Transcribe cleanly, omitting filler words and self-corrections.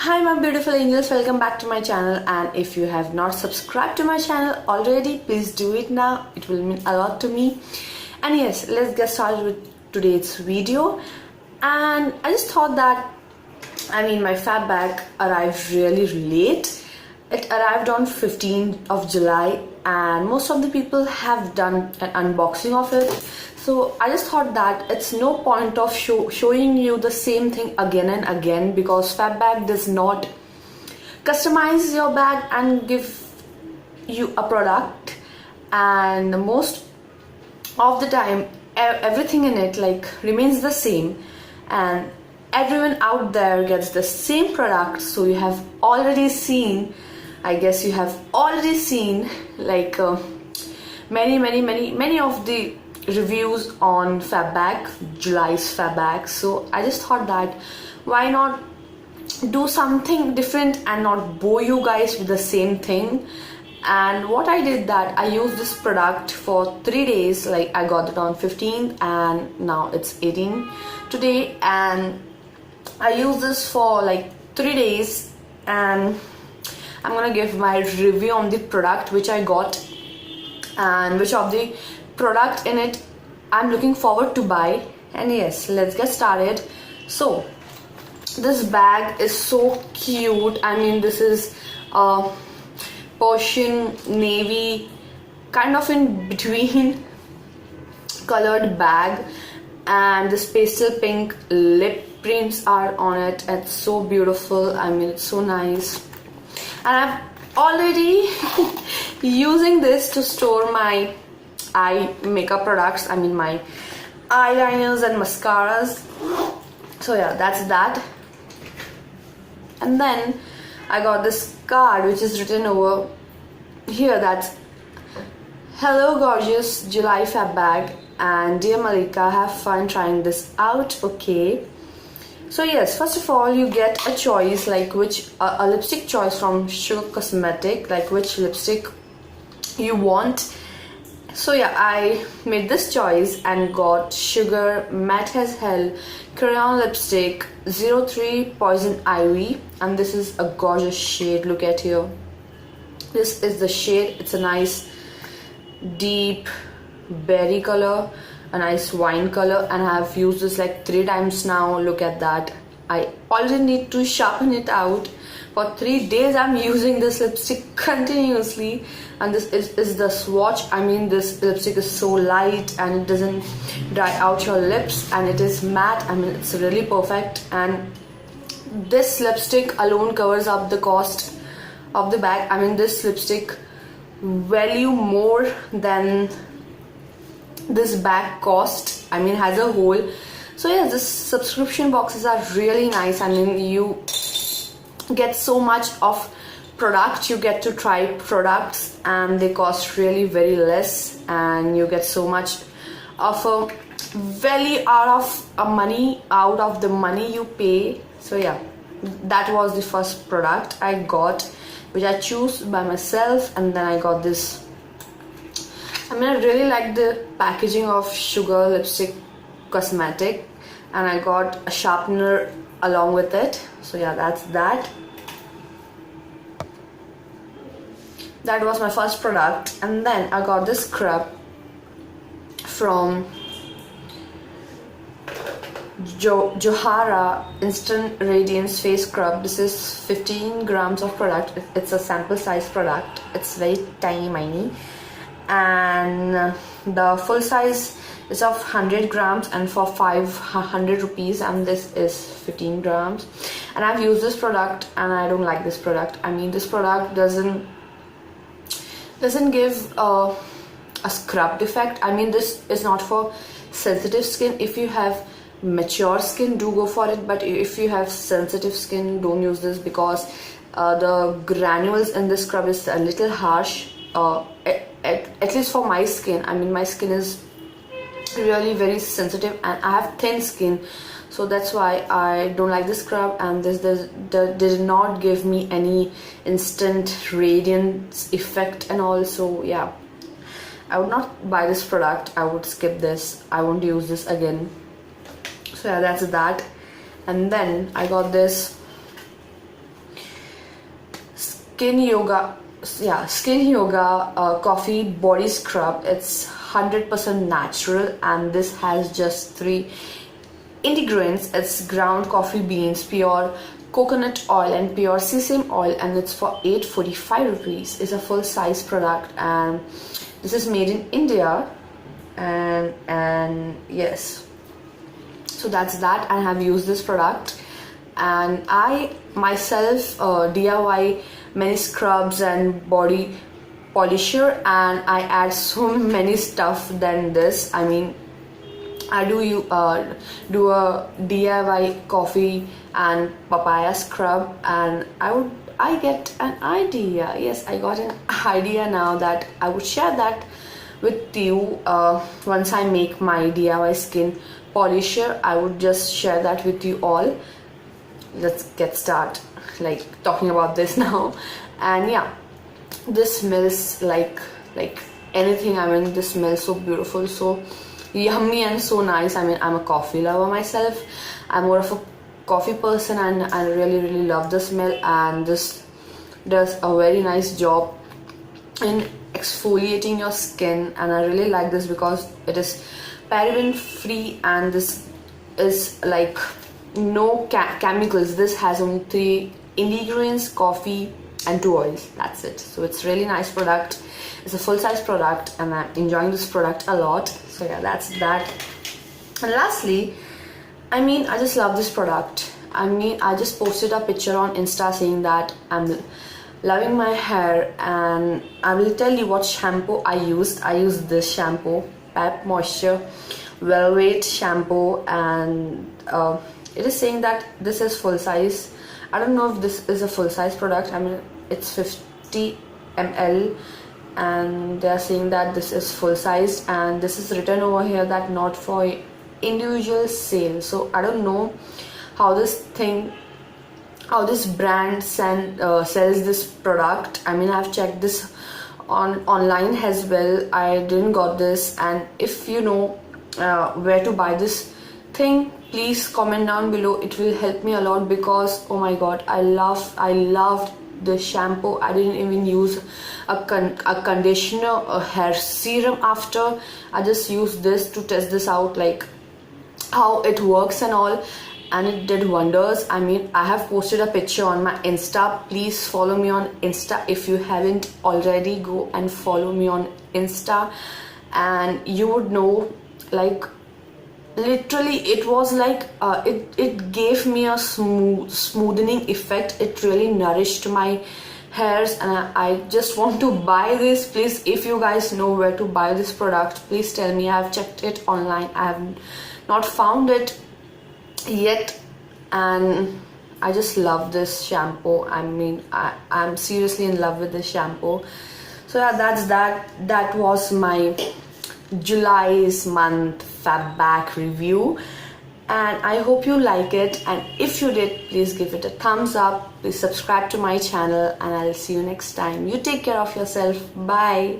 Hi my beautiful angels, welcome back to my channel, and if you have not subscribed to my channel already, please do it now. It will mean a lot to me. And yes, let's get started with today's video. And I just thought that my fab bag arrived really late. It arrived on 15th of July and most of the people have done an unboxing of it. So I just thought that it's no point of showing you the same thing again and again, because fab bag does not customize your bag and give you a product, and most of the time everything in it remains the same and everyone out there gets the same product. So you have already seen, I guess you have already seen many of the reviews on fab bag, July's fab bag. So I just thought that why not do something different and not bore you guys with the same thing. And what I did, that I used this product for 3 days. I got it on 15th and now it's 18 today, and I used this for 3 days, and I'm gonna give my review on the product which I got and which of the product in it I'm looking forward to buy. And yes, let's get started. So this bag is so cute. This is a Persian navy kind of in between colored bag, and this pastel pink lip prints are on it. It's so beautiful. It's so nice, and I'm already using this to store my eye makeup products, my eyeliners and mascaras. So yeah, that's that. And then I got this card which is written over here, that's "Hello gorgeous July fab bag, and dear Malika, have fun trying this out, okay?" So yes, first of all you get a choice, which a lipstick choice from Sugar Cosmetic, which lipstick you want. So yeah, I made this choice and got Sugar Matte as Hell Crayon Lipstick 03 Poison Ivy, and this is a gorgeous shade. Look at here, this is the shade. It's a nice deep berry color, a nice wine color, and I have used this 3 times now. Look at that. I already need to sharpen it out. For 3 days I'm using this lipstick continuously, and this is the swatch. This lipstick is so light and it doesn't dry out your lips, and it is matte. It's really perfect, and this lipstick alone covers up the cost of the bag. This lipstick value more than this bag cost, as a whole. So yeah, this subscription boxes are really nice. You get so much of product, you get to try products, and they cost really very less, and you get so much of a value out of the money you pay. So yeah, that was the first product I got, which I choose by myself. And then I got this. I really like the packaging of Sugar Lipstick Cosmetic, and I got a sharpener along with it. So yeah, that's that. That was my first product. And then I got this scrub from Johara Instant Radiance Face Scrub. This is 15 grams of product. It's a sample size product. It's very tiny, and the full size is of 100 grams and for 500 rupees, and this is 15 grams. And I've used this product and I don't like this product. This product doesn't give a scrubbed effect. This is not for sensitive skin. If you have mature skin, do go for it, but if you have sensitive skin, don't use this, because the granules in this scrub is a little harsh, at least for my skin. My skin is really very sensitive and I have thin skin, so that's why I don't like this scrub. And this did not give me any instant radiance effect and all. So yeah, I would not buy this product. I would skip this. I won't use this again. So yeah, that's that. And then I got this Skin Yoga coffee body scrub. It's 100% natural, and this has just 3 ingredients. It's ground coffee beans, pure coconut oil, and pure sesame oil, and it's for 845 rupees. It's a full size product, and this is made in India. And yes, so that's that. I have used this product, and I myself DIY many scrubs and body polisher, and I add so many stuff than this. I mean, I do a DIY coffee and papaya scrub, and I get an idea. Yes, I got an idea now that I would share that with you. Once I make my DIY skin polisher, I would just share that with you all. Let's get started like talking about this now. And yeah, this smells like anything. I mean, this smells so beautiful, so yummy and so nice. I mean, I'm a coffee lover myself. I'm more of a coffee person, and I really love the smell, and this does a very nice job in exfoliating your skin. And I really like this because it is paraben free, and this is like no chemicals. This has only 3 ingredients: coffee and 2 oils. That's it. So it's really nice product. It's a full size product, and I'm enjoying this product a lot. So yeah, that's that. And lastly, I mean, I just love this product. I mean, I just posted a picture on Insta saying that I'm loving my hair, and I will tell you what shampoo I used. I used this shampoo, Pep Moisture Velvet shampoo, and it is saying that this is full size. I don't know if this is a full size product. I mean, it's 50 ml, and they are saying that this is full size, and this is written over here that not for individual sale. So I don't know how this brand sells this product. I mean, I've checked this online as well. I didn't got this, and if you know where to buy this thing, please comment down below. It will help me a lot, because oh my god, I loved the shampoo. I didn't even use a conditioner, a hair serum after. I just used this to test this out, like how it works and all, and it did wonders. I mean, I have posted a picture on my Insta. Please follow me on Insta if you haven't already. Go and follow me on Insta, and you would know, like, literally it was like it gave me a smoothening effect. It really nourished my hairs, and I just want to buy this. Please, if you guys know where to buy this product, please tell me. I have checked it online. I have not found it yet, and I just love this shampoo. I mean, I'm seriously in love with this shampoo. So yeah, that's that was my July's month Fab Bag review, and I hope you like it. And if you did, please give it a thumbs up. Please subscribe to my channel, and I'll see you next time. You take care of yourself. Bye.